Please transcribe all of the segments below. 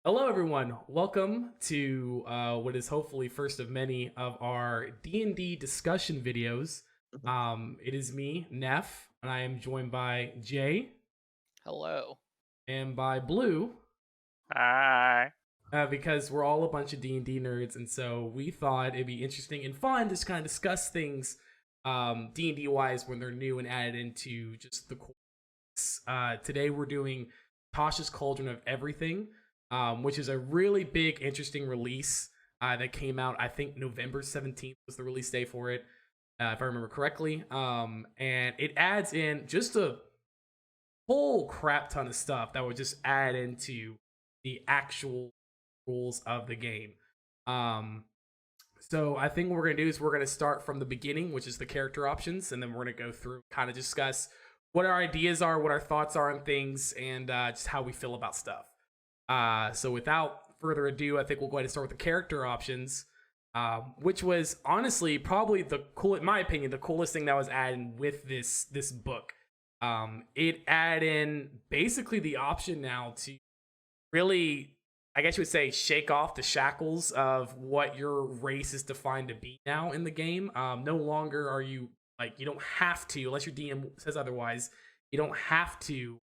Hello, everyone. Welcome to what is hopefully first of many of our D&D discussion videos. It is me, Neff, and I am joined by Jay Hello. and by Blue, Hi. because we're all a bunch of D&D nerds, and so we thought it'd be interesting and fun to just kind of discuss things D&D wise when they're new and added into just the course. Today we're doing Tasha's Cauldron of Everything, which is a really big, interesting release that came out. I think November 17th was the release day for it, if I remember correctly. And it adds in just a whole crap ton of stuff that would just add into the actual rules of the game. Um, so I think what we're gonna do is we're gonna start from the beginning, which is the character options, and then we're gonna go through, kind of discuss what our ideas are, what our thoughts are on things, and just how we feel about stuff. So without further ado, I think we'll go ahead and start with the character options, which was honestly probably the cool, in my opinion, the coolest thing that was added with this book. It added in basically the option now to really, I guess you would say, shake off the shackles of what your race is defined to be now in the game. No longer are you, like, you don't have to, unless your DM says otherwise, you don't have to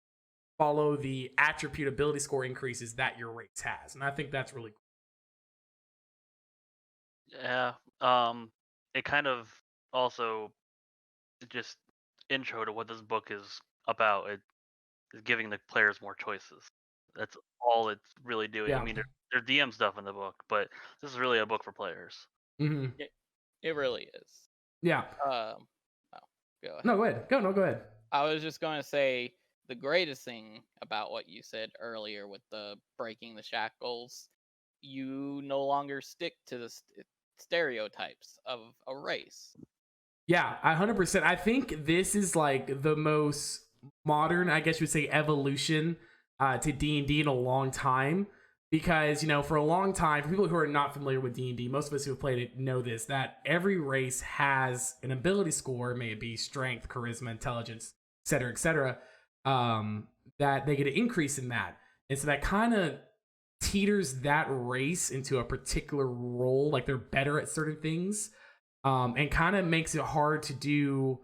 follow the attribute ability score increases that your race has. And I think that's really cool. Yeah. It kind of also just intro to what this book is about. It is giving the players more choices. That's all it's really doing. I Yeah. mean, there's DM stuff in the book, but this is really a book for players. Mm-hmm. It really is. Yeah. Oh, go ahead. No, go ahead. Go ahead. I was just going to say the greatest thing about what you said earlier with the breaking the shackles, you no longer stick to the stereotypes of a race. Yeah, 100%. I think this is like the most modern, I guess you would say, evolution to D&D in a long time. Because, for a long time, for people who are not familiar with D&D, most of us who have played it know this, that every race has an ability score, may it be strength, charisma, intelligence, et cetera, that they get an increase in that. And so that kind of teeters that race into a particular role, like they're better at certain things, and kind of makes it hard to do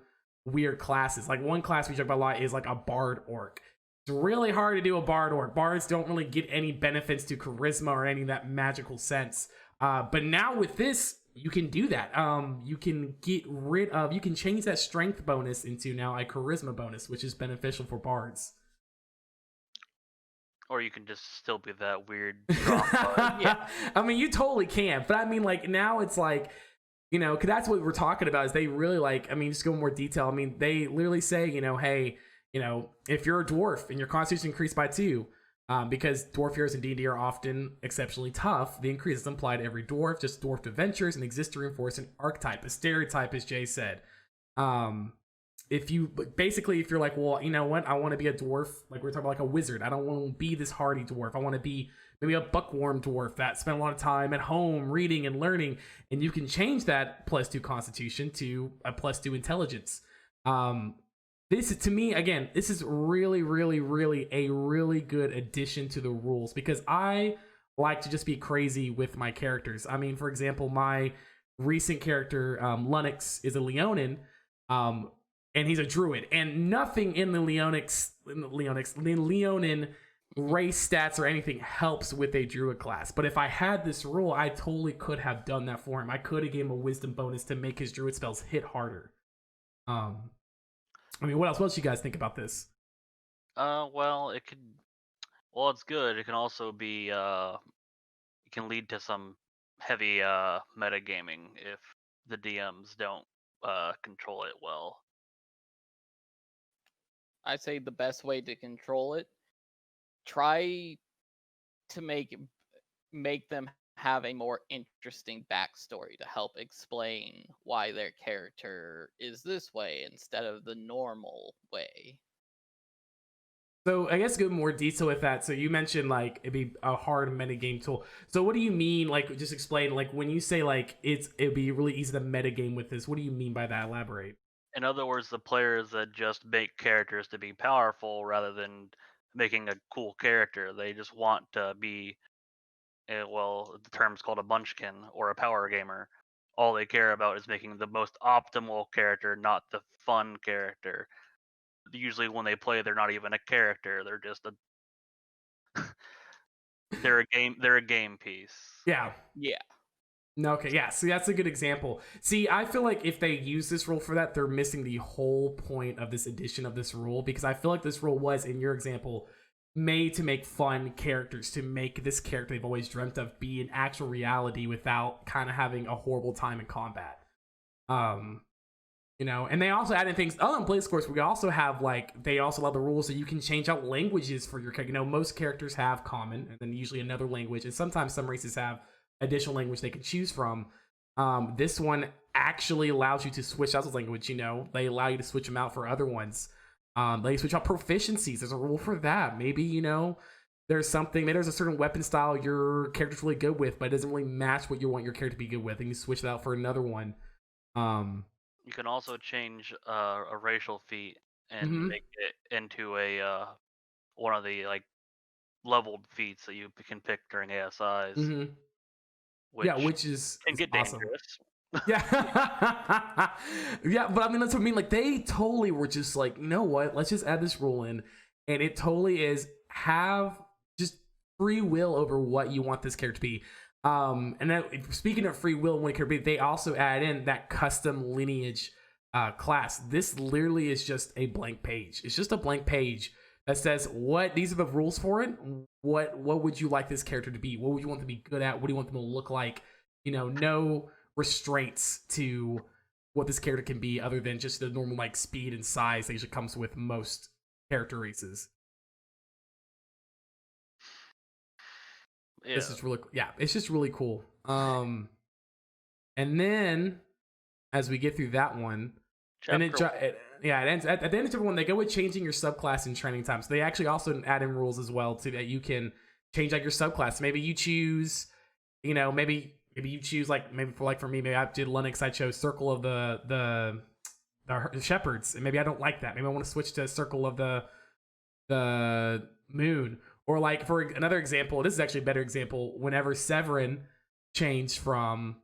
weird classes. Like one class we talk about a lot is like a bard orc. It's really hard to do a bard orc. Bards don't really get any benefits to charisma or any of that magical sense. But now with this, you can do that. You can you can change that strength bonus into now a charisma bonus, which is beneficial for bards. Or you can just still be that weird strong bard. Yeah. I mean, you totally can. But I mean, like, now it's like, because that's what we're talking about is they really like, I mean, just go in more detail. I mean, they literally say, hey, if you're a dwarf and your constitution increased by 2, because dwarf heroes in D&D are often exceptionally tough, the increase is applied to every dwarf, just dwarf adventures, and exists to reinforce an archetype, a stereotype, as Jay said. If you're like, well, you know what, I want to be a dwarf, like we're talking about, like a wizard. I don't want to be this hardy dwarf. I want to be maybe a buckworm dwarf that spent a lot of time at home reading and learning, and you can change that +2 constitution to a +2 intelligence. This is, to me, again, this is really, really, really a really good addition to the rules, because I like to just be crazy with my characters. I mean, for example, my recent character, Lennox, is a Leonin, and he's a druid, and nothing in the Leonin race stats or anything helps with a druid class. But if I had this rule, I totally could have done that for him. I could have given him a wisdom bonus to make his druid spells hit harder. I mean, what else do you guys think about this? Well, it could. Well, it's good. It can also be. It can lead to some heavy metagaming if the DMs don't control it well. I say the best way to control it, try to make them have a more interesting backstory to help explain why their character is this way instead of the normal way. So I guess go more detail with that. So you mentioned like it'd be a hard metagame tool. So what do you mean? Like, just explain. Like, when you say like it'd be really easy to metagame with this, what do you mean by that? Elaborate. In other words, the players that just make characters to be powerful rather than making a cool character, they just want to be well, the term's called a munchkin or a power gamer. All they care about is making the most optimal character, not the fun character. Usually, when they play, they're not even a character; they're just they're a game. They're a game piece. Yeah. Yeah. No, okay, yeah. See, that's a good example. See, I feel like if they use this rule for that, they're missing the whole point of this edition of this rule, because I feel like this rule was, in your example, made to make fun characters, to make this character they've always dreamt of be an actual reality without kind of having a horrible time in combat. You know, and they also added things other than Blaze Course. We also have, like, they also allow the rules that you can change out languages for your character. You know, most characters have common and then usually another language, and sometimes some races have additional language they can choose from. This one actually allows you to switch out the language. You know, they allow you to switch them out for other ones. They switch out proficiencies. There's a rule for that. Maybe, you know, there's something, maybe there's a certain weapon style your character's really good with, but it doesn't really match what you want your character to be good with, and you switch it out for another one. You can also change a racial feat and make it into a one of the like leveled feats that you can pick during ASIs. Which is get awesome. dangerous. Yeah. Yeah, but I mean, that's what I mean. Like, they totally were just like, you know what? Let's just add this rule in. And it totally is have just free will over what you want this character to be. And then, speaking of free will, when it could be, they also add in that custom lineage class. This literally is just a blank page. It's just a blank page that says these are the rules for it. What would you like this character to be? What would you want them to be good at? What do you want them to look like? You know, no restraints to what this character can be other than just the normal, like, speed and size that usually comes with most character races. Yeah. This is really, it's just really cool. And then as we get through that one, it ends at the end of chapter 1. They go with changing your subclass and training time. So they actually also add in rules as well too, that you can change out your subclass. Maybe you choose, you know, maybe you choose, like, for me, maybe I did Linux. I chose Circle of the Shepherds, and maybe I don't like that. Maybe I want to switch to Circle of the Moon. Or, like, for another example, this is actually a better example. Whenever Severin changed from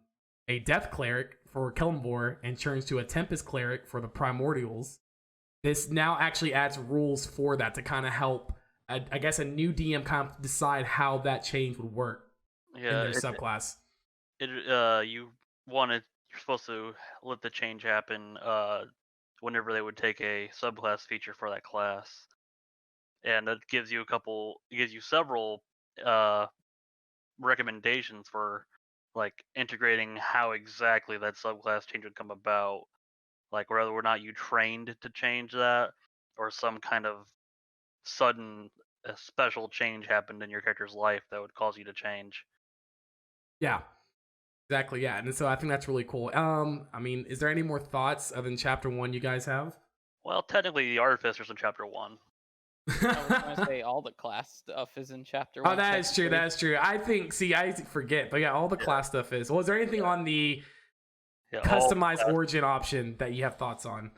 a Death Cleric for Kelmvor and turns to a Tempest Cleric for the Primordials, this now actually adds rules for that to kind of help, I guess, a new DM kind of decide how that change would work in their subclass. You're supposed to let the change happen whenever they would take a subclass feature for that class. And that gives you several recommendations for, like, integrating how exactly that subclass change would come about, like whether or not you trained to change that, or some kind of sudden special change happened in your character's life that would cause you to change. Yeah, exactly. Yeah, and so I think that's really cool. I mean, is there any more thoughts other than chapter 1 you guys have? Well, technically, the Artificer's in chapter 1. I was going to say all the class stuff is in chapter 1. Oh, that is true. That's true. I forget, but yeah, all the class stuff is. Well, is there anything on the customized origin option that you have thoughts on?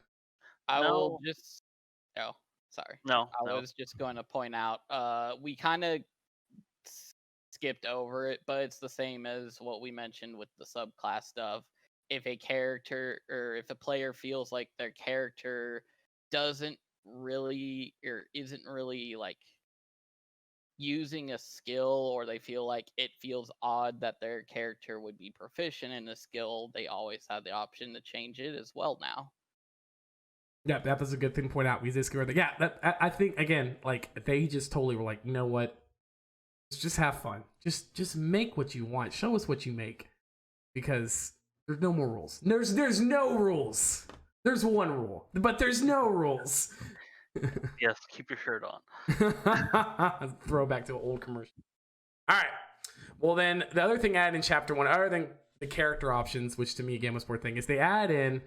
I will just. Oh, sorry. No. I was just going to point out. We kind of skipped over it, but it's the same as what we mentioned with the subclass stuff. If a character or if a player feels like their character doesn't really or isn't really, like, using a skill, or they feel like it feels odd that their character would be proficient in a skill, they always have the option to change it as well now. Yeah, that was a good thing to point out. We discovered that. Yeah, I think, again, like, they just totally were like, you know what? Let's just have fun. Just make what you want. Show us what you make, because there's no more rules. There's no rules. There's one rule, but there's no rules. Yes, keep your shirt on. Throwback to an old commercial. All right. Well, then the other thing added in chapter 1, other than the character options, which to me again was more thing, is they add in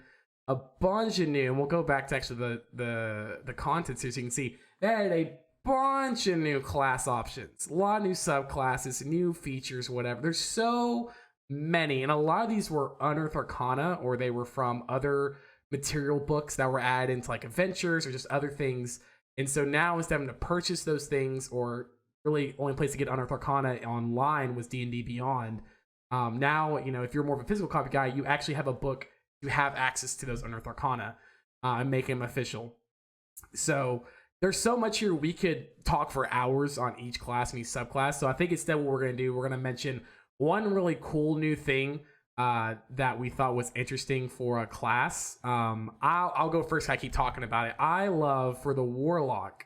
a bunch of new. And we'll go back to actually the contents here, so you can see they added a bunch of new class options, a lot of new subclasses, new features, whatever. There's so many, and a lot of these were Unearthed Arcana, or they were from other material books that were added into, like, adventures or just other things. And so now, instead of having to purchase those things or really only place to get Unearthed Arcana online was D&D Beyond. Now, if you're more of a physical copy guy, you actually have a book to have access to those Unearthed Arcana and make them official. So there's so much here. We could talk for hours on each class and each subclass. So I think instead what we're going to do, we're going to mention one really cool new thing that we thought was interesting for a class. I'll go first. I keep talking about it. I love for the Warlock.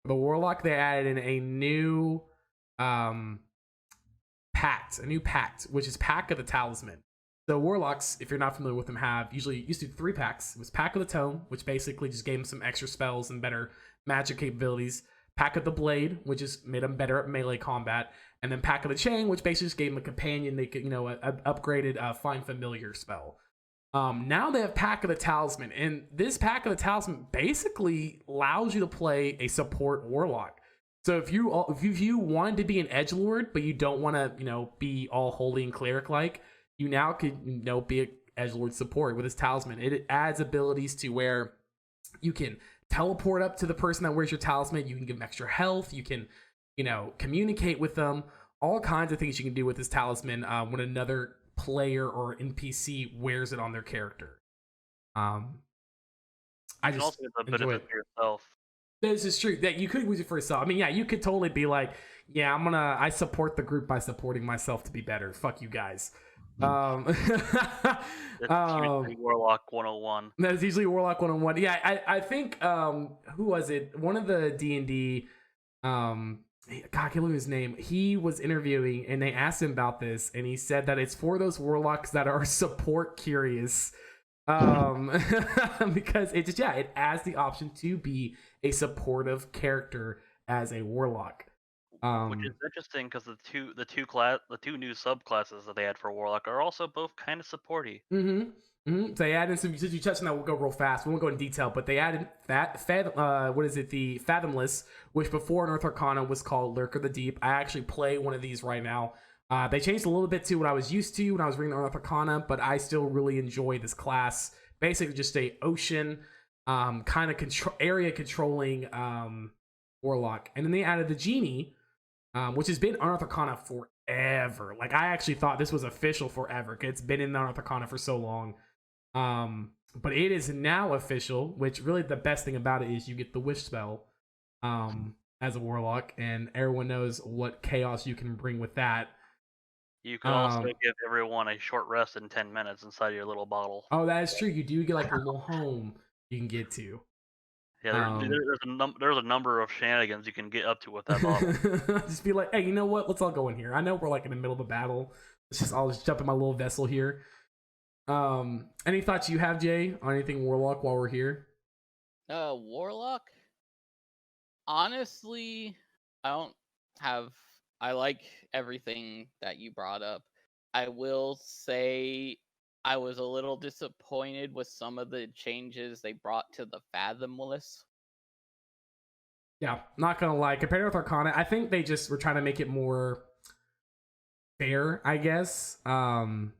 For the Warlock, they added in a new pact, which is Pack of the Talisman. So Warlocks, if you're not familiar with them, used to do 3 packs. It was Pack of the Tome, which basically just gave them some extra spells and better magic capabilities. Pack of the Blade, which just made them better at melee combat. And then Pack of the Chain, which basically just gave them a companion. They could, an upgraded Find Familiar spell. Now they have Pack of the Talisman. And this Pack of the Talisman basically allows you to play a support Warlock. So if you wanted to be an edgelord, but you don't want to, be all holy and cleric-like, you now could, be an edgelord support with his talisman. It adds abilities to where you can teleport up to the person that wears your talisman. You can give them extra health. You can, communicate with them. All kinds of things you can do with this talisman when another player or NPC wears it on their character. I You can just also get the enjoy benefit it. for yourself. This is true that you could use it for yourself. I mean, yeah, you could totally be like, yeah, I support the group by supporting myself to be better. Fuck you guys. It's usually Warlock 101. That's usually Warlock 101. Yeah, I think who was it? One of the D&D God, I can't remember his name. He was interviewing and they asked him about this and he said that it's for those warlocks that are support curious. Because it adds the option to be a supportive character as a warlock. Which is interesting because the two new subclasses that they had for Warlock are also both kind of supporty. So they added some. Since you touched on that, we'll go real fast. We won't go in detail, but they added the Fathomless, which before Unearthed Arcana was called Lurker the Deep. I actually play one of these right now. They changed a little bit to what I was used to when I was reading Unearthed Arcana, but I still really enjoy this class. Basically, just a ocean kind of area controlling warlock, and then they added the Genie. Which has been Unearthed Arcana forever. Like, I actually thought this was official forever. It's been in Unearthed Arcana for so long. But it is now official, which really the best thing about it is you get the Wish spell as a Warlock, and everyone knows what chaos you can bring with that. You can also give everyone a short rest in 10 minutes inside your little bottle. Oh, that is true. You do get like a little home you can get to. Yeah, there's a number of shenanigans you can get up to with that bottle. Just be like, hey, you know what? Let's all go in here. I know we're like in the middle of a battle. I'll just jump in my little vessel here. Any thoughts you have, Jay, on anything Warlock while we're here? Warlock? Honestly, I like everything that you brought up. I will say I was a little disappointed with some of the changes they brought to the Fathomless. Yeah, not gonna lie. Compared with Arcana, I think they just were trying to make it more fair, I guess. One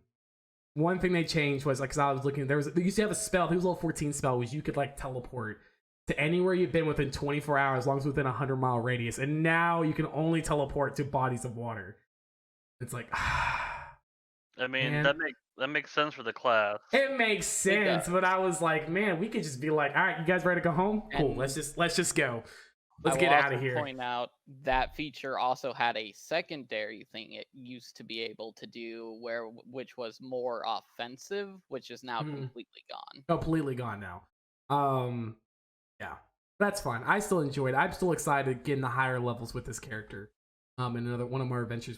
thing they changed was like, cause I was looking, they used to have a spell. I think it was a level 14 spell, was you could like teleport to anywhere you've been within 24 hours, as long as within a 100-mile radius. And now you can only teleport to bodies of water. It's like, I mean, man. that makes sense for the class. It makes sense, but I was like, man, we could just be like, all right, you guys ready to go home? Cool, And let's just go. Let's I get will out of also here. point out that feature also had a secondary thing it used to be able to do, which was more offensive, which is now completely gone. Completely gone now. Yeah, that's fine. I still enjoyed it. I'm still excited to get in the higher levels with this character. In another one of our adventures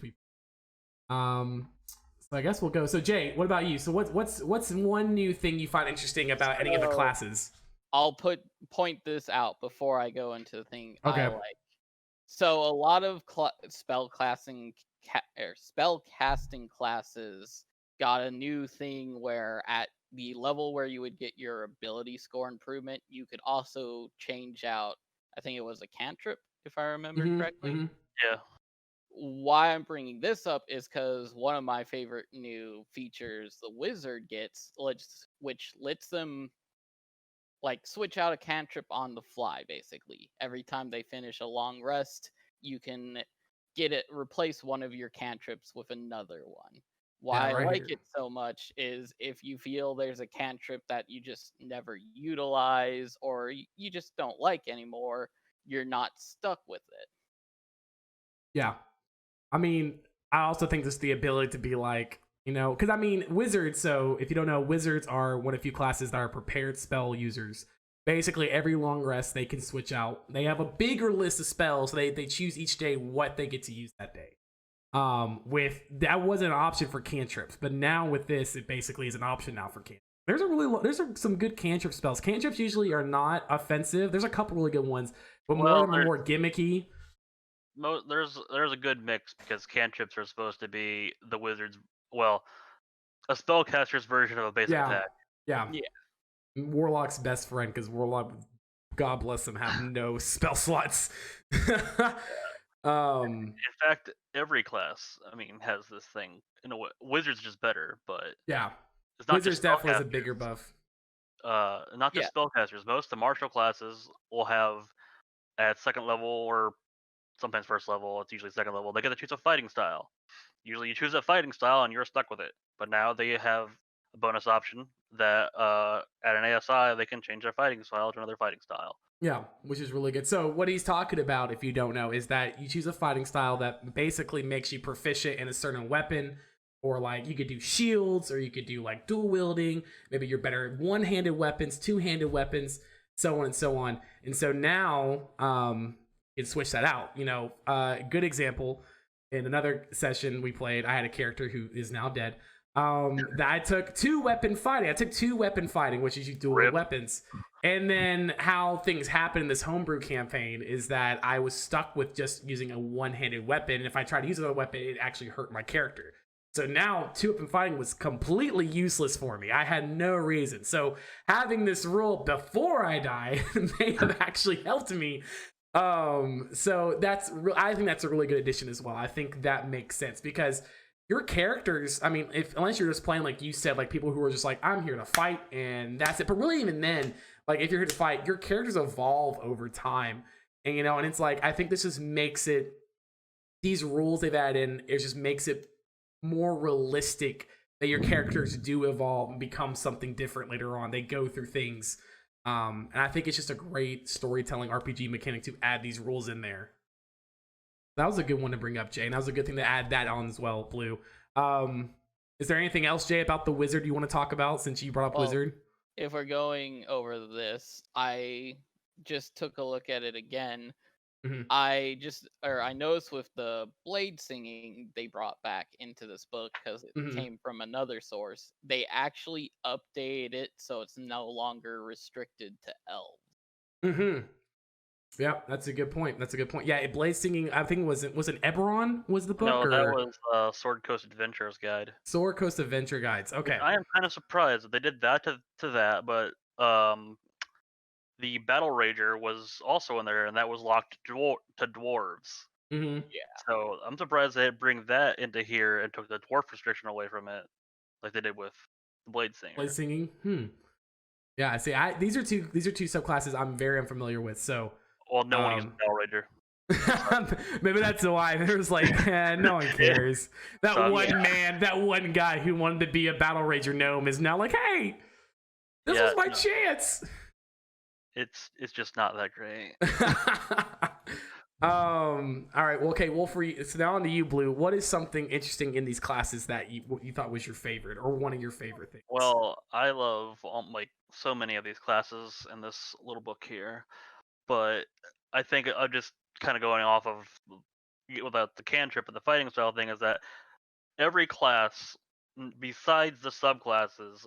so I guess we'll go. So Jay, what about you? So what's one new thing you find interesting about any of the classes? I'll point this out before I go into the thing Okay. I like. So a lot of spell casting classes got a new thing where at the level where you would get your ability score improvement, you could also change out, I think it was a cantrip, if I remember correctly. Yeah. Why I'm bringing this up is because one of my favorite new features the wizard gets, which lets them like switch out a cantrip on the fly. Basically, every time they finish a long rest, you can replace one of your cantrips with another one. Yeah, Why I right like here. it so much is if you feel there's a cantrip that you just never utilize or you just don't like anymore, you're not stuck with it. Yeah. I mean, I also think just the ability to be like, because I mean, wizards. So if you don't know, wizards are one of the few classes that are prepared spell users. Basically, every long rest they can switch out. They have a bigger list of spells. So they choose each day what they get to use that day. With that wasn't an option for cantrips, but now with this, it basically is an option now for cantrips. There's some good cantrip spells. Cantrips usually are not offensive. There's a couple really good ones, but more of them are more gimmicky. There's a good mix because cantrips are supposed to be the wizard's, well, a spellcaster's version of a basic attack. Yeah. Warlock's best friend, because Warlock, God bless them, have no spell slots. In fact, every class, I mean, has this thing. In a way, wizards just better, but yeah, it's not Wizards just definitely has a spellcasters. bigger buff. Not just spellcasters. Most of the martial classes will have at second level or sometimes first level. It's usually second level. They get to choose a fighting style. Usually, you choose a fighting style and you're stuck with it. But now they have a bonus option that at an ASI they can change their fighting style to another fighting style. Yeah, which is really good. So what he's talking about, if you don't know, is that you choose a fighting style that basically makes you proficient in a certain weapon, or like you could do shields, or you could do like dual wielding. Maybe you're better at one-handed weapons, two-handed weapons, so on and so on. And so now, you can switch that out. Good example. In another session we played, I had a character who is now dead. That I took two weapon fighting, which is you dual weapons. And then how things happen in this homebrew campaign is that I was stuck with just using a one-handed weapon. And if I tried to use another weapon, it actually hurt my character. So now two weapon fighting was completely useless for me. I had no reason. So having this rule before I die may have actually helped me. So I think that's a really good addition as well. I think that makes sense because your characters, I mean, unless you're just playing, like you said, like people who are just like, I'm here to fight and that's it. But really, even then, like if you're here to fight, your characters evolve over time. And, and it's like, I think this just makes it, these rules they've added in, it just makes it more realistic that your characters do evolve and become something different later on. They go through things. And I think it's just a great storytelling RPG mechanic to add these rules in there. That was a good one to bring up, Jay, and that was a good thing to add that on as well, Blue. Is there anything else, Jay, about the wizard you want to talk about since you brought up wizard? If we're going over this, I just took a look at it again. Mm-hmm. I noticed with the blade singing they brought back into this book because it came from another source. They actually updated it so it's no longer restricted to elves. Mm-hmm. Yeah, that's a good point. Yeah, blade singing. I think was it Eberron was the book? No, that was Sword Coast Adventurers Guide. Sword Coast Adventure Guides. Okay. I am kind of surprised that they did that to that, but the Battle Rager was also in there, and that was locked to dwarves. Mm-hmm. Yeah. So I'm surprised they bring that into here and took the dwarf restriction away from it, like they did with the blade singer. Blade singing. Yeah, I see. These are two subclasses I'm very unfamiliar with. So. Well, no one uses Battle Rager. Maybe that's why there's like no one cares. That one guy who wanted to be a Battle Rager gnome is now like, hey, this was my chance. It's just not that great. All right. Well, okay. Well, so now on to you, Blue. What is something interesting in these classes that you thought was your favorite or one of your favorite things? Well, I love like so many of these classes in this little book here, but I think I'm just kind of going off of without the cantrip and the fighting style thing is that every class, besides the subclasses,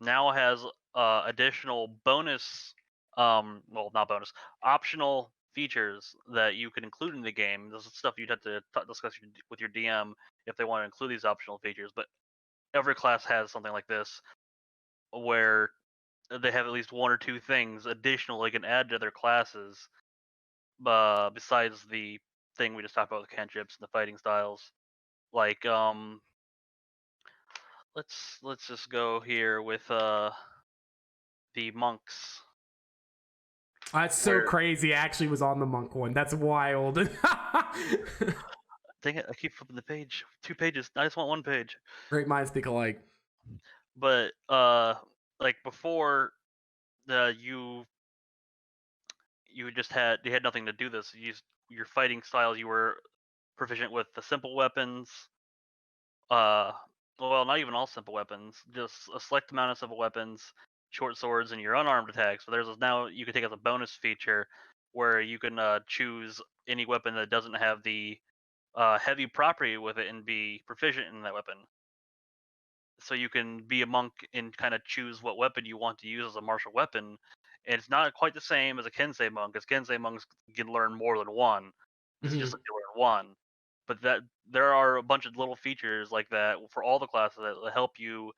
now has additional bonus, not bonus, optional features that you can include in the game. This is stuff you'd have to discuss with your DM if they want to include these optional features. But every class has something like this, where they have at least one or two things additional they can add to their classes, besides the thing we just talked about, the cantrips and the fighting styles. Like let's just go here with the monks. That's so crazy. I actually was on the monk one. That's wild. Dang it! I keep flipping the page. 2 pages. I just want 1 page. Great minds think alike. But like before, the you just had you had nothing to do this. Your fighting styles. You were proficient with the simple weapons. Uh, well, not even all simple weapons. Just a select amount of simple weapons, short swords, and your unarmed attacks. So now you can take as a bonus feature where you can choose any weapon that doesn't have the heavy property with it and be proficient in that weapon. So you can be a monk and kind of choose what weapon you want to use as a martial weapon. And it's not quite the same as a Kensei monk, because Kensei monks can learn more than one. This is just like you learn one. But there are a bunch of little features like that for all the classes that help you.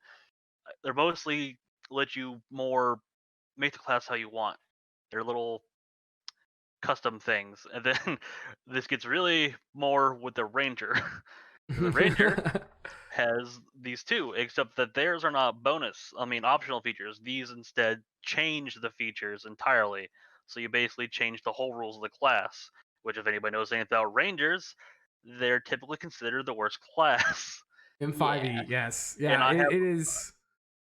They're mostly let you more make the class how you want. They're little custom things. And then this gets really more with the ranger. The ranger has these too, except that theirs are not optional features. These instead change the features entirely. So you basically change the whole rules of the class, which if anybody knows anything about rangers, they're typically considered the worst class. In 5e, yes. And Yeah, it is.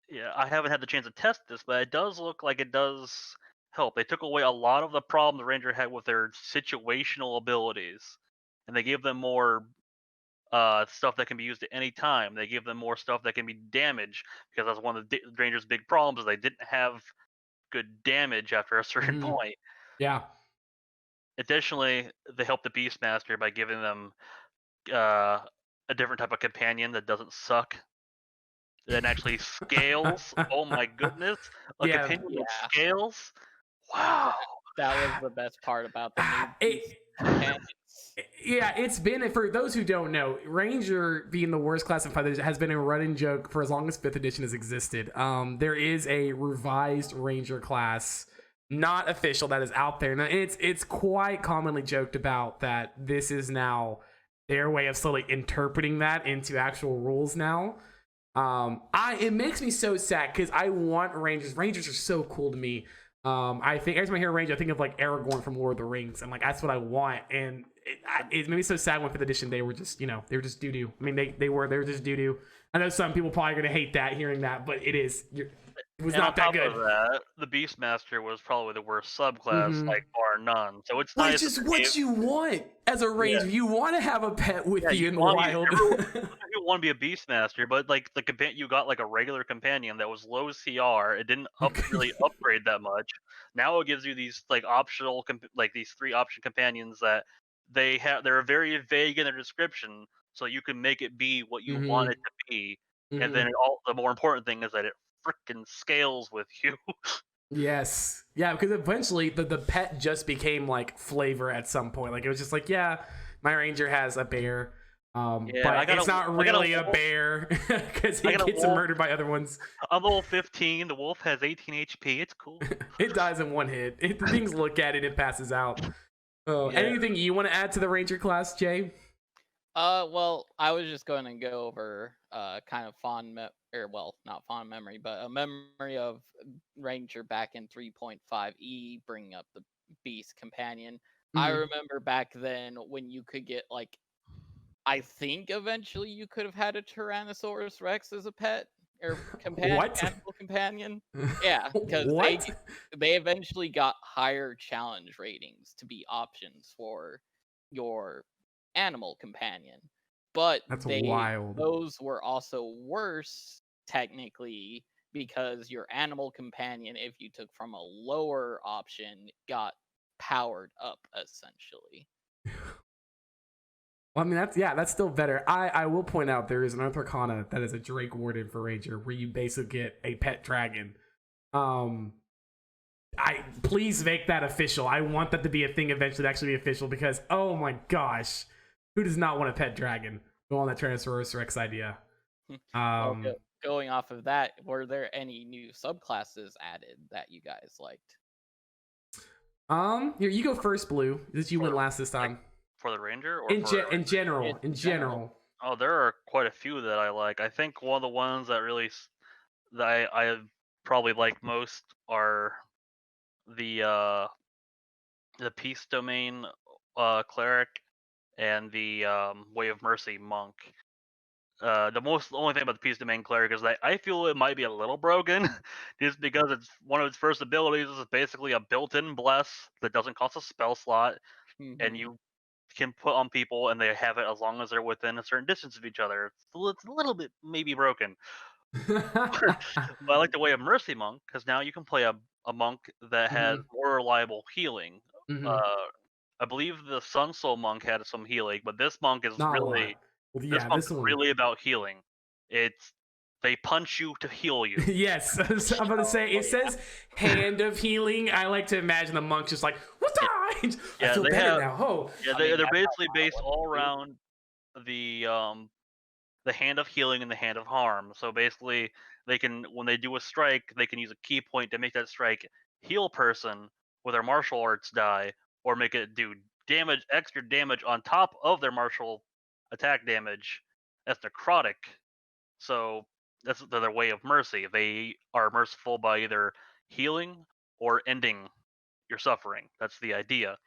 yeah, I haven't had the chance to test this, but it does look like it does help. They took away a lot of the problems the ranger had with their situational abilities, and they gave them more stuff that can be used at any time. They give them more stuff that can be damaged, because that's one of the Rangers' big problems is they didn't have good damage after a certain point. Yeah. Additionally, they help the Beastmaster by giving them a different type of companion that doesn't suck, that actually scales. Oh my goodness, a Yeah. companion that scales. Wow. That was the best part about the new It- companions. Yeah, it's been, for those who don't know, Ranger being the worst class in 5 has been a running joke for as long as 5th edition has existed. There is a revised Ranger class, not official, that is out there. Now, it's quite commonly joked about that this is now their way of slowly interpreting that into actual rules now. It makes me so sad because I want Rangers. Rangers are so cool to me. I think every time I hear Ranger, I think of like Aragorn from Lord of the Rings, and like that's what I want. And it made me so sad when 5th edition they were just they were just doo doo. I mean they were just doo doo. I know some people probably gonna hate that hearing that, but it was not that good. Of that, the Beastmaster was probably the worst subclass, like bar none. So it's nice. Which is what you want as a ranger. You want to have a pet with you in the wild. You want to be a Beastmaster, but like you got like a regular companion that was low CR. It didn't really upgrade that much. Now it gives you these like optional, these 3 option companions that they're very vague in their description, so you can make it be what you want it to be. And then the more important thing is that it freaking scales with you. Yes. Yeah, because eventually the pet just became like flavor at some point. Like it was just like, yeah, my ranger has a bear. But it's not really a bear because he gets murdered by other ones. I'm level 15. The wolf has 18 HP. It's cool. It dies in 1 hit. Things look at it, it passes out. Anything you want to add to the ranger class, Jay? Well, I was just going to go over kind of not fond memory, but a memory of Ranger back in 3.5e, bringing up the Beast Companion. I remember back then when you could get like, I think eventually you could have had a Tyrannosaurus Rex as a pet or animal companion. Yeah, because they eventually got higher challenge ratings to be options for your animal companion, but that's wild. Those were also worse technically because your animal companion, if you took from a lower option, got powered up essentially. Well, I mean that's still better. I will point out there is an Arthurcana that is a Drake Warden for Ranger where you basically get a pet dragon. Please make that official. I want that to be a thing eventually to actually be official because oh my gosh, who does not want a pet dragon? Go on that Tyrannosaurus Rex idea. Going off of that, were there any new subclasses added that you guys liked? Here you go first, Blue. You went last this time. For the Ranger, or in general. Oh, there are quite a few that I like. I think one of the ones that I probably like most are the Peace Domain cleric and the Way of Mercy monk. The only thing about the Piece de Main Cleric is that I feel it might be a little broken, just because it's one of its first abilities is basically a built-in bless that doesn't cost a spell slot, and Mhm. you can put on people, and they have it as long as they're within a certain distance of each other. It's a little bit maybe broken, but I like the Way of Mercy monk because now you can play a monk that has more reliable healing. Mhm. Uh, I believe the Sun Soul monk had some healing, but this monk is Not a lot. really Well, this yeah, monk this is one. really about healing. It's they punch you to heal you. Yes, I'm gonna say it says hand of healing. I like to imagine the monks just like, what's Yeah, that? I yeah, feel they better have. now. Oh, Yeah, I mean, they're that's how basically based Wild all Ones do. around the hand of healing and the hand of harm. So basically, they can when they do a strike, they can use a key point to make that strike heal person with their martial arts die, or make it do extra damage on top of their martial attack damage. That's necrotic. So that's their Way of Mercy. They are merciful by either healing or ending your suffering. That's the idea.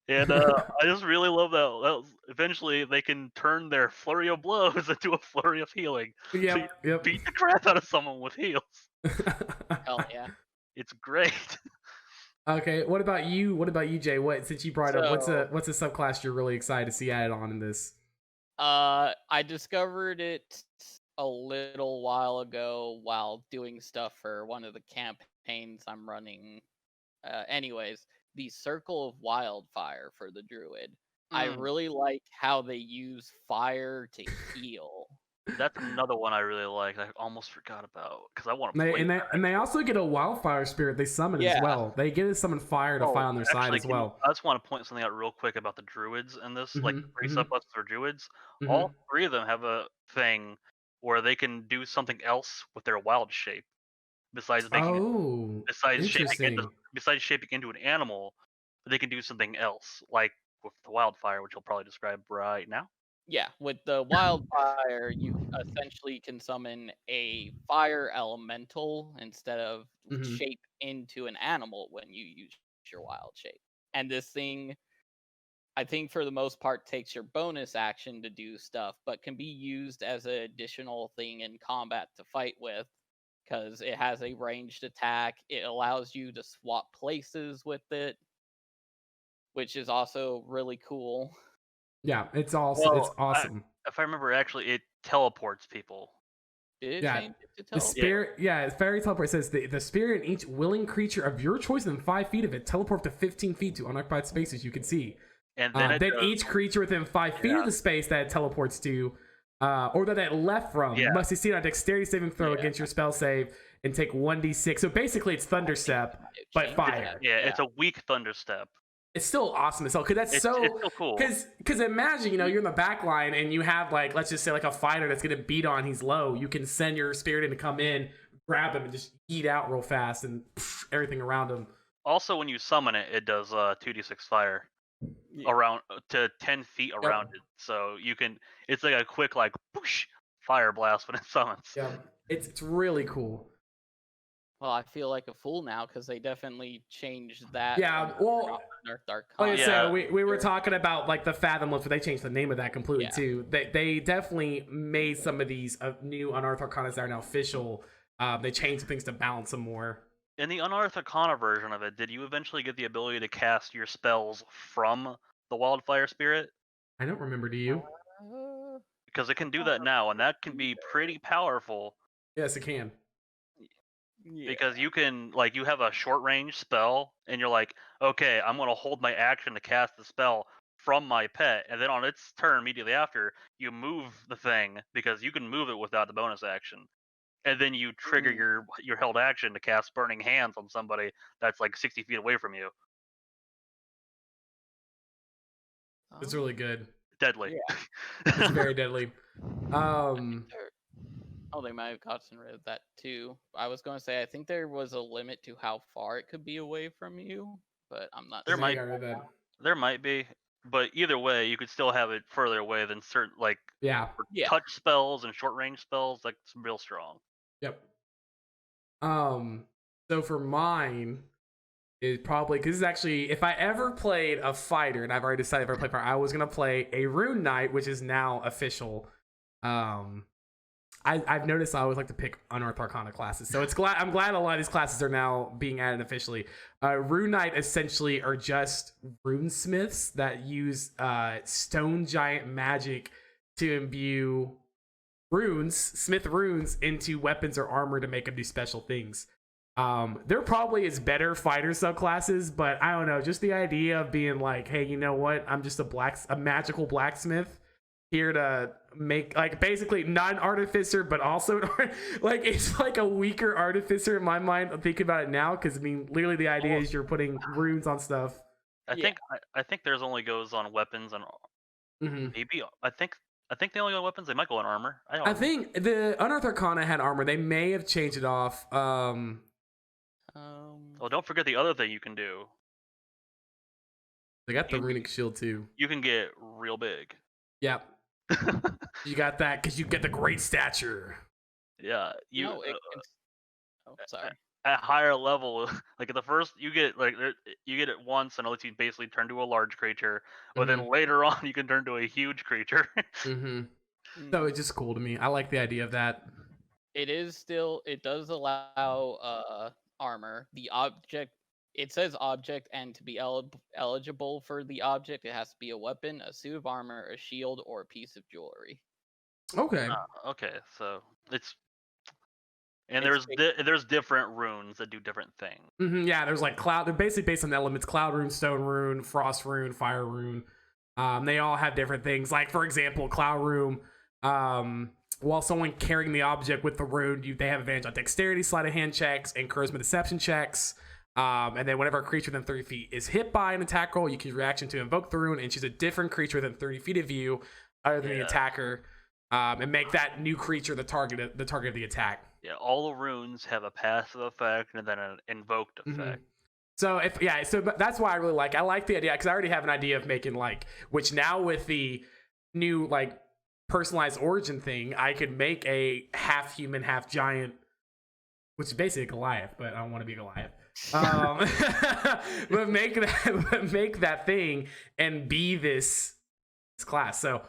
And I just really love eventually they can turn their flurry of blows into a flurry of healing. So you yep. beat the crap out of someone with heals. Hell yeah. It's great. Okay, what about you? What about you, Jay? What since you brought up what's So, a subclass you're really excited to see added on in this? I discovered it a little while ago while doing stuff for one of the campaigns I'm running. Anyways, the Circle of Wildfire for the Druid. I Mm, really like how they use fire to heal. that's another one I really like. I almost forgot about because I want to They, play and they that and they actually. also get a wildfire spirit they summon as Yeah. well. They get to summon fire to fight Oh, on their side actually, as well. I just want to point something out real quick about the druids in this, like Mm-hmm. three Mm-hmm. subclasses for druids. Mm-hmm. All three of them have a thing where they can do something else with their wild shape besides making it Oh, interesting. besides shaping into an animal. They can do something else, like with the wildfire, which I'll probably describe right now. Yeah, with the wildfire, you essentially can summon a fire elemental instead of Mm-hmm. shape into an animal when you use your wild shape. And this thing, I think for the most part, takes your bonus action to do stuff, but can be used as an additional thing in combat to fight with because it has a ranged attack. It allows you to swap places with it, which is also really cool. Yeah, it's Well, awesome. if I remember, actually, it teleports people. Did it Yeah. change it to The teleport? Yeah, spirit, yeah, fairy teleport says the spirit in each willing creature of your choice within 5 feet of it teleport to 15 feet to unoccupied spaces you can see. and then it Then does. each creature within 5 feet of Yeah, the space that it teleports to, or that it left from, yeah, must succeed on a dexterity saving throw Yeah. against your spell save and take 1d6. So basically, it's Thunder Step, but Change fire. that. yeah. It's a weak thunder step. It's still awesome as hell because that's It's so still cool. because imagine you're in the back line and you have like let's just say like a fighter that's gonna beat on, he's low, you can send your spirit in to come in, grab him and just eat out real fast and everything around him. Also, when you summon it, it does 2d6 fire Yeah. around to 10 feet around Yep. it. So you can. It's like a quick like whoosh, fire blast when it summons. Yep. It's really cool. Well, I feel like a fool now because they definitely changed that. Yeah, from well, Dark like I said, Yeah. we were talking about like the Fathomless, but they changed the name of that completely Yeah. too. They definitely made some of these new Unearthed Arcanas that are now official. They changed things to balance them more. In the Unearthed Arcana version of it, did you eventually get the ability to cast your spells from the Wildfire Spirit? I don't remember. Do you? Because it can do that now, and that can be pretty powerful. Yes, it can. Yeah. Because you can you have a short range spell, and you're like, okay, I'm gonna hold my action to cast the spell from my pet, and then on its turn immediately after, you move the thing because you can move it without the bonus action. And then you trigger your held action to cast Burning Hands on somebody that's like 60 feet away from you. It's really good. Deadly. Yeah. It's very deadly. I think they might have gotten rid of that too. I was going to say I think there was a limit to how far it could be away from you, but I'm not. There They might got rid of that. there might be, but either way, you could still have it further away than certain Yeah. Yeah. touch spells and short range spells. Like it's real strong. Yep. So for mine is probably because this is actually, if I ever played a fighter, and I've already decided if I play fighter, I was gonna play a Rune Knight, which is now official. I've noticed I always like to pick Unearthed Arcana classes, so I'm glad a lot of these classes are now being added officially. Rune Knight essentially are just runesmiths that use stone giant magic to imbue smith runes into weapons or armor to make them do special things. There probably is better fighter subclasses, but I don't know, just the idea of being like, hey, you know what, I'm just a magical blacksmith here to make, like, basically not an artificer but also like, it's like a weaker artificer in my mind. I'm thinking about it now because I mean literally the idea is you're putting runes on stuff. I think theirs only goes on weapons and maybe I think they only go on weapons. They might go on armor. I think the Unearthed Arcana had armor. They may have changed it off. Well, don't forget the other thing you can do. They got the runic shield too. You can get real big. Yep. You got that because you get the great stature. Yeah, sorry. At higher level, like at the first, you get it once, and it lets you basically turn to a large creature. But then later on, you can turn to a huge creature. So it's just cool to me. I like the idea of that. It does allow armor. The object, it says object, and to be eligible for the object, it has to be a weapon, a suit of armor, a shield, or a piece of jewelry. Okay. Okay, so there's different runes that do different things. Yeah, there's like cloud. They're basically based on the elements: cloud rune, stone rune, frost rune, fire rune. They all have different things. Like for example, cloud rune. While someone carrying the object with the rune, they have advantage on dexterity, sleight of hand checks, and charisma deception checks. And then whenever a creature within 30 feet is hit by an attack roll, you can use reaction to invoke the rune and choose a different creature within 30 feet of you, other than the attacker, and make that new creature the target of the attack. Yeah, all the runes have a passive effect and then an invoked effect. So so that's why I like the idea, because I already have an idea of making which now with the new personalized origin thing, I could make a half human, half giant, which is basically a Goliath, but I don't want to be Goliath. But make that thing and be this class. So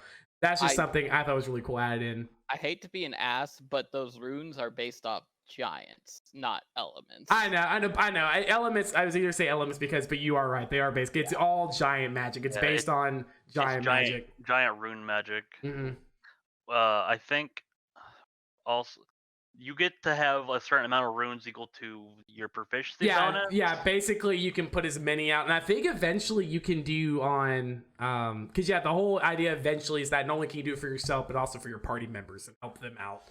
that's just something I thought was really cool added in. I hate to be an ass, but those runes are based off giants, not elements. I know. Elements. I was either say elements but you are right. They are based. It's all giant magic. It's based on giant magic. Giant rune magic. I think also you get to have a certain amount of runes equal to your proficiency bonus. Yeah, basically you can put as many out. And I think eventually you can do on because the whole idea eventually is that not only can you do it for yourself, but also for your party members and help them out.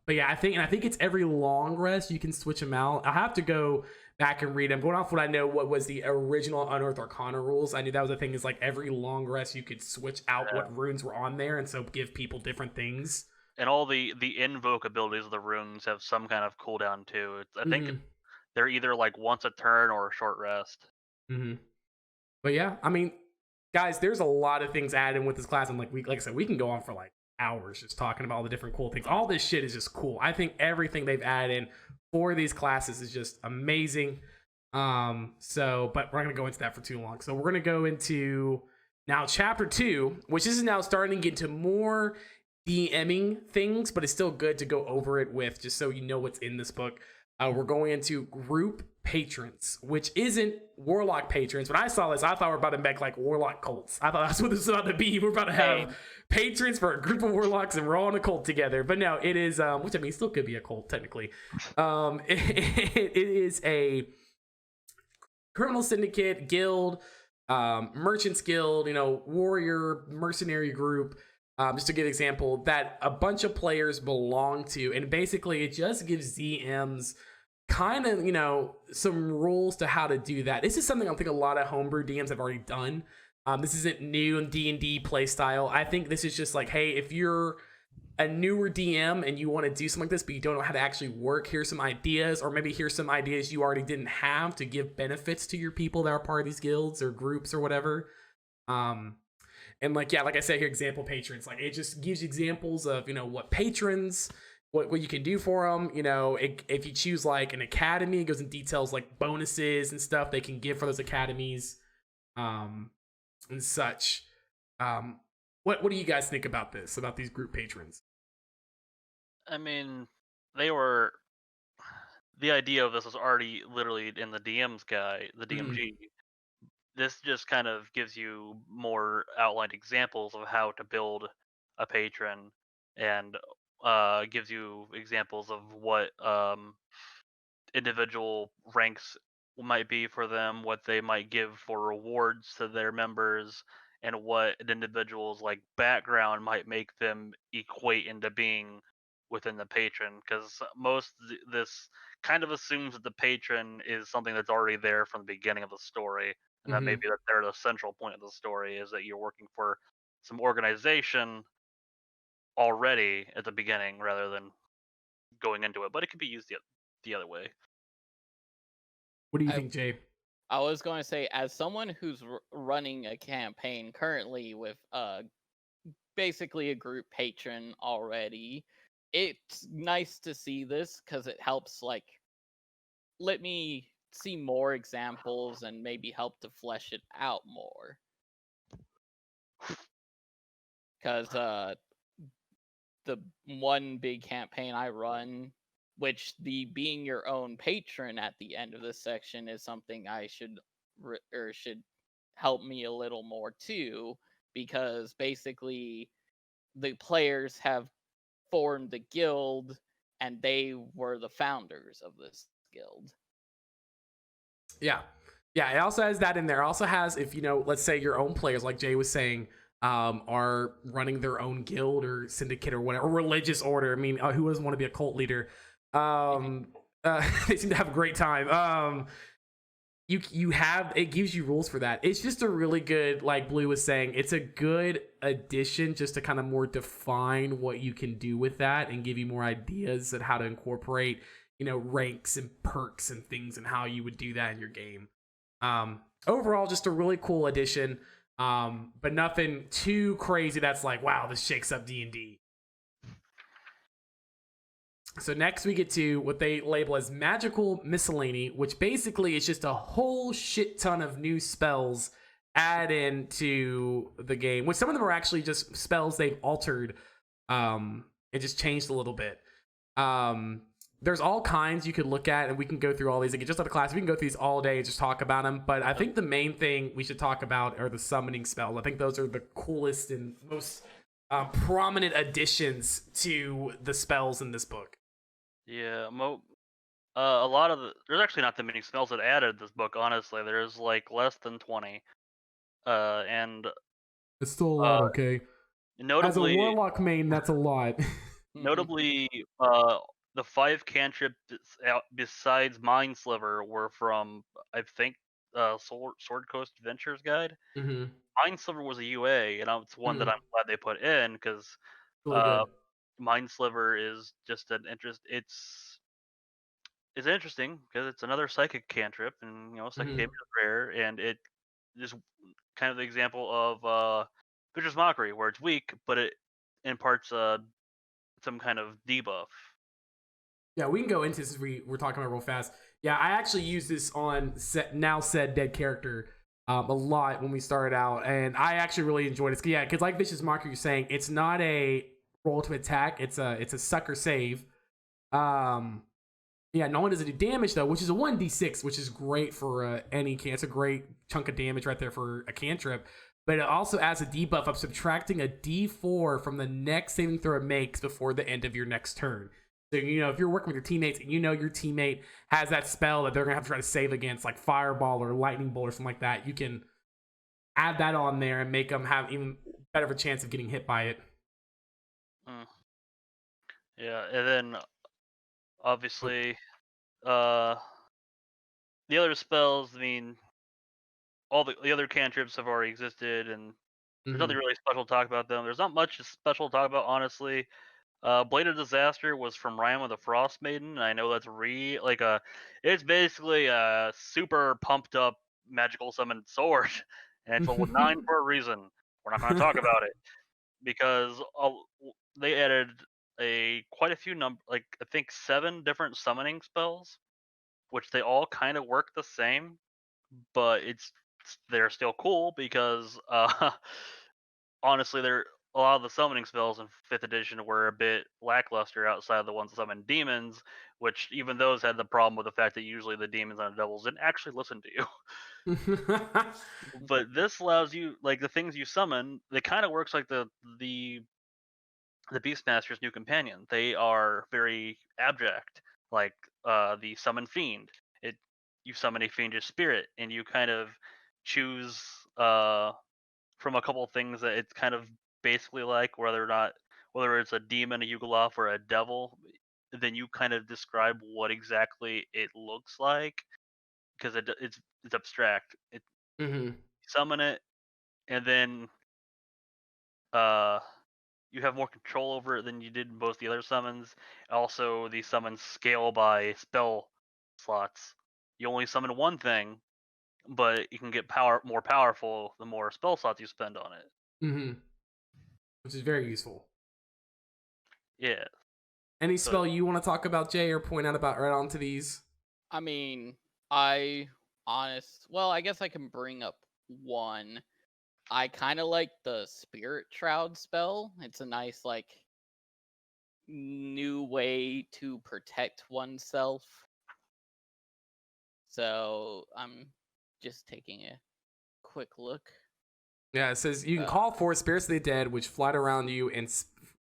But yeah, I think it's every long rest you can switch them out. I'll have to go back and read them. Going off what I know, what was the original Unearthed Arcana rules, I knew that was the thing, is every long rest you could switch out what runes were on there, and so give people different things. And all the invoke abilities of the runes have some kind of cooldown too. I think they're either once a turn or a short rest. But yeah, I mean, guys, there's a lot of things added in with this class, and like I said, we can go on for hours just talking about all the different cool things. All this shit is just cool. I think everything they've added in for these classes is just amazing. But we're not gonna go into that for too long. So we're gonna go into now chapter 2, which is now starting to get into more DMing things, but it's still good to go over it with, just so you know what's in this book. We're going into group patrons, which isn't warlock patrons. When I saw this, I thought we were about to make warlock cults. I thought that's what this is about to be. We're about to have patrons for a group of warlocks, and we're all in a cult together. But no, it is, which I mean, still could be a cult technically. It is a criminal syndicate, guild, merchants guild, warrior mercenary group. Just to give an example, that a bunch of players belong to, and basically it just gives DMs kind of, some rules to how to do that. This is something I think a lot of homebrew DMs have already done. This isn't new in D&D play style. I think this is just hey, if you're a newer DM and you want to do something like this, but you don't know how to actually work, here's some ideas, or maybe here's some ideas you already didn't have to give benefits to your people that are part of these guilds or groups or whatever. And like I said here, example patrons, it just gives you examples of, what patrons, what you can do for them. You know, if you choose like an academy, it goes in details like bonuses and stuff they can give for those academies, and such. What do you guys think about this? About these group patrons? I mean, they were. The idea of this was already literally in the DM's guide, the DMG. This just kind of gives you more outlined examples of how to build a patron, and gives you examples of what individual ranks might be for them, what they might give for rewards to their members, and what an individual's like background might make them equate into being within the patron. Because this kind of assumes that the patron is something that's already there from the beginning of the story, and that maybe that they're the central point of the story is that you're working for some organization already at the beginning rather than going into it. But it could be used the other way. What do you think, Jay? I was going to say, as someone who's running a campaign currently with basically a group patron already, it's nice to see this because it helps like let me see more examples and maybe help to flesh it out more. Because the one big campaign I run, which the being your own patron at the end of this section is something I should help me a little more too, because basically the players have formed the guild and they were the founders of this guild. Yeah. It also has that in there. It also has, if you know, let's say your own players, like Jay was saying, are running their own guild or syndicate or whatever, or religious order. I mean, who doesn't want to be a cult leader? They seem to have a great time. You have, it gives you rules for that. It's just a really good, like Blue was saying, it's a good addition just to kind of more define what you can do with that and give you more ideas on how to incorporate, you know, ranks and perks and things and how you would do that in your game. Overall, just a really cool addition, but nothing too crazy that's like, wow, this shakes up D&D. So next we get to what they label as magical miscellany, which basically is just a whole shit ton of new spells added into the game, which some of them are actually just spells they've altered, and just changed a little bit. There's all kinds you could look at, and we can go through all these. Again, just out of class, we can go through these all day and just talk about them. But I think the main thing we should talk about are the summoning spells. I think those are the coolest and most prominent additions to the spells in this book. Yeah, a lot of there's actually not that many spells that added this book. Honestly, there's like less than 20, and it's still a lot. Okay, notably, as a warlock main, that's a lot. Notably, the 5 cantrips besides Mind Sliver were from, I think, Sword Coast Adventures Guide. Mind Sliver was a UA, and it's one that I'm glad they put in because really Mind Sliver is just an interest. It's interesting because it's another psychic cantrip, and you know, psychic damage is rare, and it is kind of the example of Vicious Mockery, where it's weak, but it imparts some kind of debuff. Yeah, we can go into this. We're talking about real fast. Yeah, I actually use this on now said dead character a lot when we started out, and I actually really enjoyed it. Yeah, because like Vicious Mockery, you're saying it's not a roll to attack; it's a sucker save. Yeah, no one does do damage though, which is a 1d6, which is great for any can. It's a great chunk of damage right there for a cantrip. But it also adds a debuff of subtracting a d4 from the next saving throw it makes before the end of your next turn. So, you know, if you're working with your teammates and you know your teammate has that spell that they're going to have to try to save against, like Fireball or Lightning Bolt or something like that, you can add that on there and make them have even better of a chance of getting hit by it. Yeah, and then obviously the other spells, I mean, all the other cantrips have already existed, and there's nothing really special to talk about them. There's not much special to talk about, honestly. Blade of Disaster was from Rhyme of the Frost Maiden, and I know that's it's basically a super pumped up magical summoned sword, and it's level 9 for a reason. We're not going to talk about it because they added quite a few like I think 7 different summoning spells, which they all kind of work the same, but they're still cool because honestly, a lot of the summoning spells in 5th edition were a bit lackluster outside of the ones that summon demons, which even those had the problem with the fact that usually the demons on the devils didn't actually listen to you. But this allows you, like, the things you summon, it kind of works like the Beastmaster's new companion. They are very abject, like the summon fiend. It You summon a fiendish spirit, and you kind of choose from a couple of things that it's kind of basically like whether it's a demon, a Yugoloth, or a devil. Then you kind of describe what exactly it looks like because it's abstract. Mm-hmm. Summon it, and then uh you have more control over it than you did in both the other summons. Also, the summons scale by spell slots. You only summon one thing, but you can get more powerful the more spell slots you spend on it. Mm-hmm. Which is very useful. Yeah. Any So spell you want to talk about, Jay, or point out about right onto these? I mean, well, I guess I can bring up one. I kind of like the Spirit Shroud spell. It's a nice, like, new way to protect oneself. So I'm just taking a quick look. Yeah, it says you can call forth spirits of the dead, which fly around you, and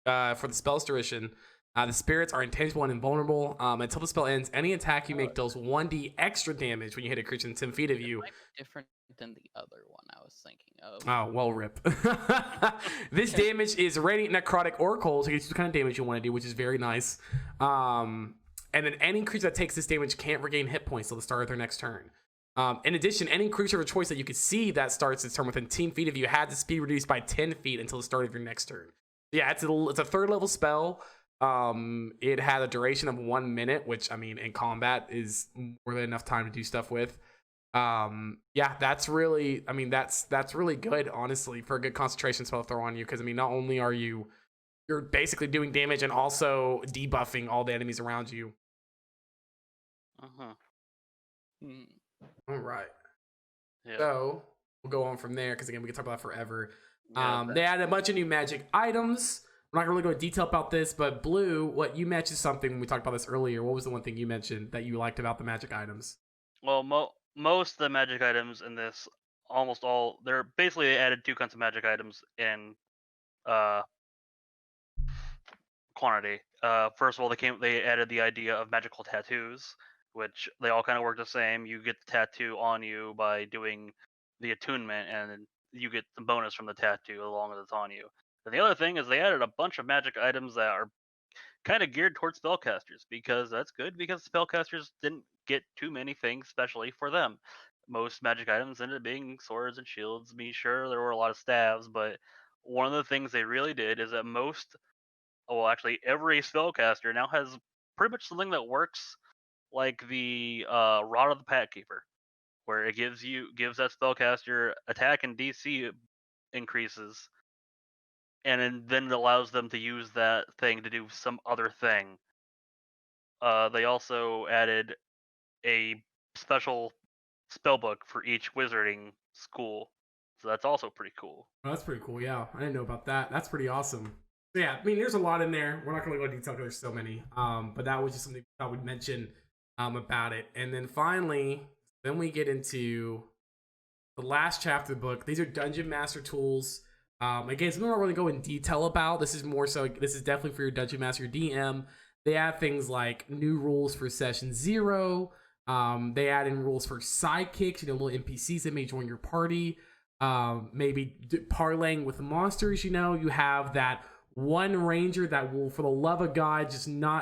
for the spell's duration, the spirits are intangible and invulnerable. Until the spell ends, any attack you make deals 1d extra damage when you hit a creature in 10 feet of you. Might be different than the other one I was thinking of. Oh, well, rip. This damage is radiant, necrotic, or cold, so you can choose the kind of damage you want to do, which is very nice. And then any creature that takes this damage can't regain hit points till the start of their next turn. In addition, any creature of choice that you can see that starts its turn within 10 feet of you had the speed reduced by 10 feet until the start of your next turn. Yeah, it's a 3rd level spell. It had a duration of 1 minute, which, I mean, in combat is more than enough time to do stuff with. Yeah, that's really, I mean, that's really good, honestly, for a good concentration spell to throw on you, because, I mean, not only are you're basically doing damage and also debuffing all the enemies around you. All right. Yeah. So we'll go on from there, because again, we can talk about that forever. Yeah, They added a bunch of new magic items. We're not gonna really go into detail about this, but Blue, what you mentioned something when we talked about this earlier. What was the one thing you mentioned that you liked about the magic items? Well, most of the magic items in this, almost all, they added 2 kinds of magic items in uh quantity. First of all, they added the idea of magical tattoos, which they all kind of work the same. You get the tattoo on you by doing the attunement, and you get the bonus from the tattoo along as it's on you. And the other thing is they added a bunch of magic items that are kind of geared towards spellcasters, because that's good, because spellcasters didn't get too many things specially for them. Most magic items ended up being swords and shields. Be sure there were a lot of staves, but one of the things they really did is that actually every spellcaster now has pretty much something that works like the Rod of the Packkeeper, where it gives that spellcaster attack and DC increases, and then it allows them to use that thing to do some other thing. They also added a special spellbook for each wizarding school, so that's also pretty cool. Oh, that's pretty cool. Yeah, I didn't know about that. That's pretty awesome. So yeah, I mean, there's a lot in there. We're not gonna go into detail because there's so many. But that was just something I would mention about it. And then finally, then we get into the last chapter of the book. These are Dungeon Master tools. Again, something we're not really go in detail about. This is more so. This is definitely for your Dungeon Master DM. They add things like new rules for Session 0. They add in rules for sidekicks, little NPCs that may join your party. Maybe parlaying with monsters. You have that one ranger that will, for the love of God,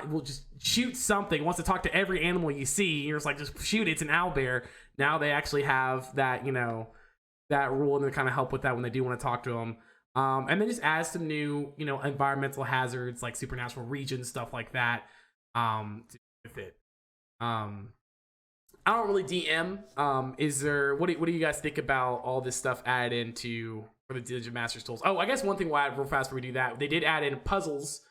will just shoot something. Wants to talk to every animal you see. You're just like, just shoot it. It's an owlbear. Now they actually have that, that rule, and they kind of help with that when they do want to talk to them. And then just add some new, environmental hazards like supernatural regions, stuff like that. To do with it. I don't really DM. What do you guys think about all this stuff added into for the Dungeon Masters tools? Oh, I guess one thing we'll add real fast before we do that. They did add in puzzles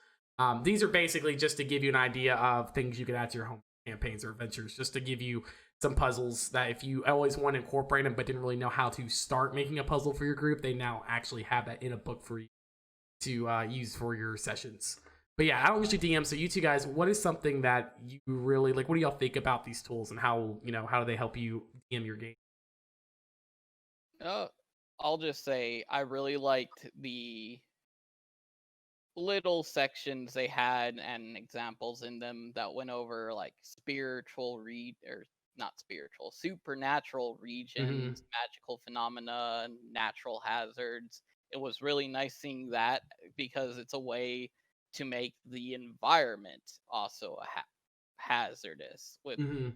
These are basically just to give you an idea of things you could add to your home campaigns or adventures, just to give you some puzzles that if you always want to incorporate them but didn't really know how to start making a puzzle for your group, they now actually have that in a book for you to use for your sessions. But yeah, I don't usually DM. So you two guys, what is something that you really like? What do y'all think about these tools and how how do they help you DM your game? I'll just say I really liked the little sections they had and examples in them that went over like supernatural Mm-hmm. regions, magical phenomena, natural hazards. It was really nice seeing that because it's a way to make the environment also hazardous with Mm-hmm.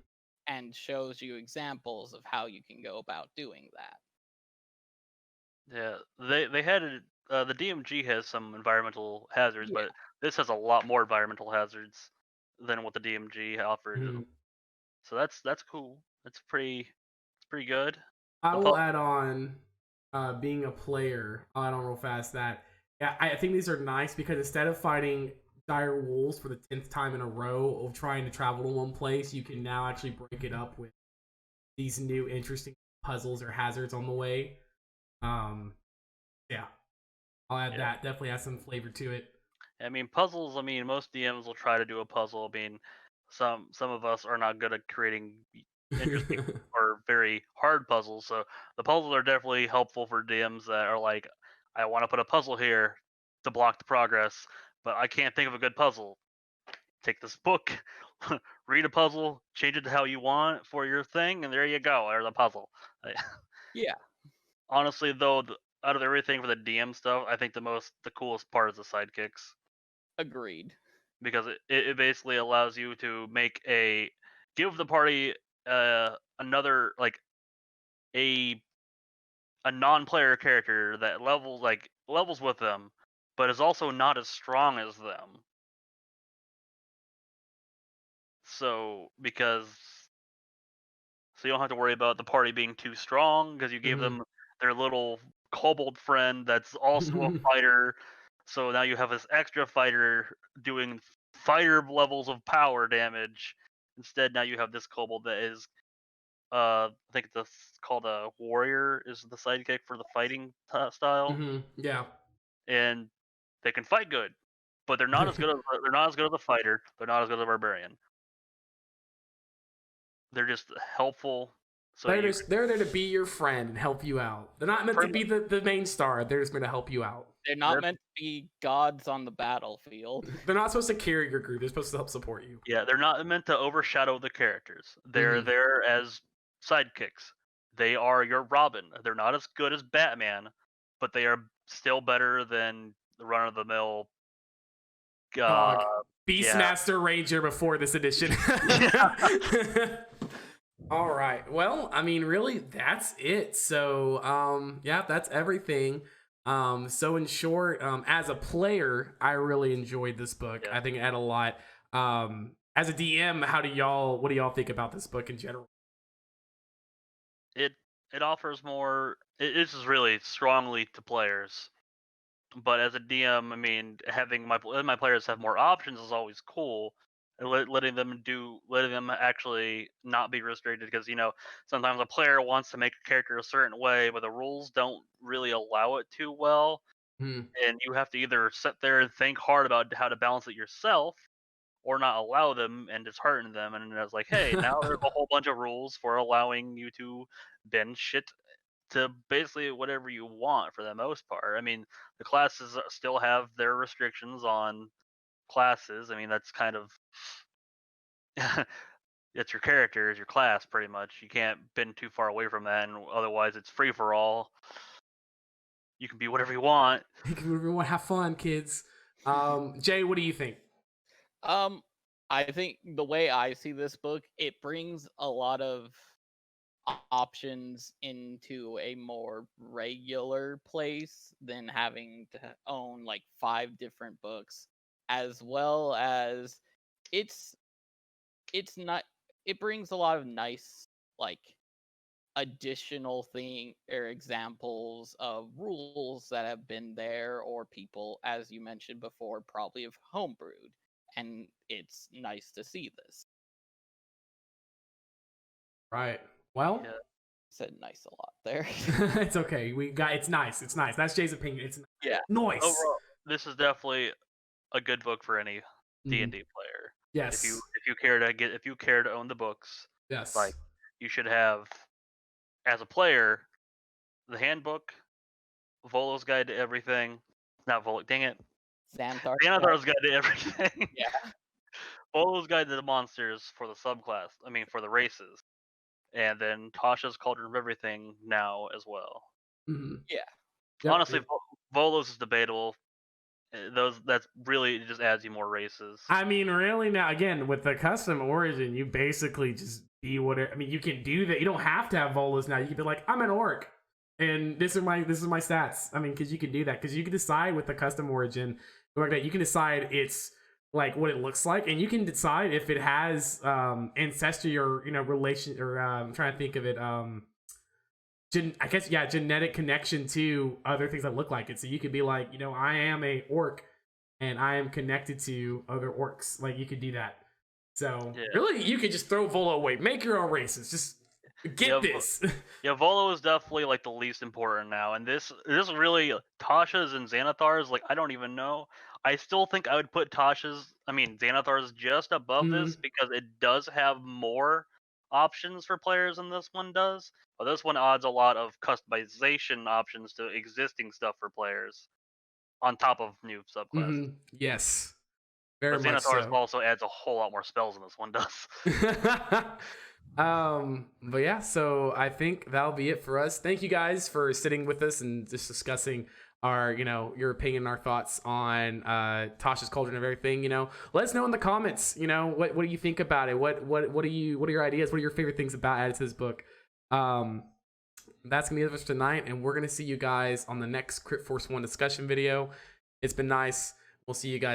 and shows you examples of how you can go about doing that. Yeah, they had the DMG has some environmental hazards, Yeah, but this has a lot more environmental hazards than what the DMG offered. Mm-hmm. So that's cool. It's pretty good. I The will pu- add on, being a player. I'll add on real fast that yeah, I think these are nice because instead of fighting dire wolves for the 10th time in a row of trying to travel to one place, you can now actually break it up with these new interesting puzzles or hazards on the way. Um, yeah, I'll add yeah, that. Definitely has some flavor to it. I mean puzzles. I mean most DMs will try to do a puzzle. I mean some of us are not good at creating interesting or very hard puzzles. So the puzzles are definitely helpful for DMs that are like, I want to put a puzzle here to block the progress, but I can't think of a good puzzle. Take this book, read a puzzle, change it to how you want for your thing, and there you go. There's a puzzle. yeah, Honestly, though, out of everything for the DM stuff, I think the coolest part is the sidekicks agreed. because it basically allows you to give the party another like a a non-player character that levels with them, but is also not as strong as them. So because So you don't have to worry about the party being too strong because you gave Mhm. them their little kobold friend that's also a fighter. So now you have this extra fighter doing fighter levels of power damage. Instead, now you have this kobold that is, I think it's called a warrior is the sidekick for the fighting style, Yeah. and they can fight good, but they're not as good as a fighter. They're not as good as a barbarian. They're just helpful. So They're you just they're there to be your friend and help you out. They're not meant to pretty be the main star. They're just meant to help you out. They're not much meant to be gods on the battlefield. They're not supposed to carry your group. They're supposed to help support you. Yeah, they're not meant to overshadow the characters. They're Hmm. there as sidekicks. They are your Robin. They're not as good as Batman, but they are still better than the run of the mill. Uh, Dog. yeah, Beastmaster Ranger before this edition. yeah, All right. Well, I mean, really, that's it. So, yeah, that's everything. So in short, as a player, I really enjoyed this book. yeah. I think it had a lot. As a DM, what do y'all think about this book in general? It it offers more. This is really strongly to players, but as a DM, I mean, having my players have more options is always cool. And letting them actually not be restricted because sometimes a player wants to make a character a certain way, but the rules don't really allow it too well, Hmm. and you have to either sit there and think hard about how to balance it yourself, or not allow them and dishearten them. And it's like, hey, now there's a whole bunch of rules for allowing you to bend shit to basically whatever you want for the most part. I mean, the classes still have their restrictions on classes. I mean, that's kind of it's your character, is your class pretty much. You can't bend too far away from that, and otherwise it's free for all. You can be whatever you want. Everyone have fun, kids. Jay, what do you think? Um, I think the way I see this book, it brings a lot of options into a more regular place than having to own like 5 different books, as well as it's it's not it brings a lot of nice like additional thing or examples of rules that have been there, or people, as you mentioned before, probably have homebrewed, and it's nice to see this. Right. Well, Yeah. Said nice a lot there. it's okay. It's nice. It's nice. That's Jay's opinion. It's Yeah. nice. Overall, this is definitely a good book for any D&D player. Yes. If you care to own the books, Yes. like you should have, as a player, the handbook, Volo's Guide to Everything. Not Volo. Dang it. Xanathar's Guide to Everything. Yeah. Volo's Guide to the Monsters for the subclass. I mean, for the races. And then Tasha's Cauldron of Everything now as well. Mm-hmm. Yeah. Yep. Honestly, Volo's is debatable. That's really, it just adds you more races. I mean, really now, again, with the custom origin, you basically just be whatever. I mean, you can do that. You don't have to have Volas now. You can be like, I'm an orc, and this is my stats. I mean, because you can do that. Because you can decide with the custom origin, like that, you can decide it's like what it looks like, and you can decide if it has ancestry or relation, or I'm trying to think of it. I guess, yeah, genetic connection to other things that look like it. So you could be like, I am a orc and I am connected to other orcs. Like, you could do that. So really, you could just throw Volo away. Make your own races. Just get this. Yeah, Volo is definitely like the least important now. And this really, Tasha's and Xanathar's, like, I don't even know. I still think I would put Xanathar's just above this, because it does have more options for players than this one does. But this one adds a lot of customization options to existing stuff for players on top of new subclasses. Yes, very but much Xanathar's so. also adds a whole lot more spells than this one does. But yeah, so I think that'll be it for us. Thank you guys for sitting with us and just discussing our, your opinion, our thoughts on Tasha's Cauldron of Everything. Let us know in the comments. What do you think about it? What are your ideas? What are your favorite things about added to this book? That's gonna be it for tonight, and we're gonna see you guys on the next CritForce 1 discussion video. It's been nice. We'll see you guys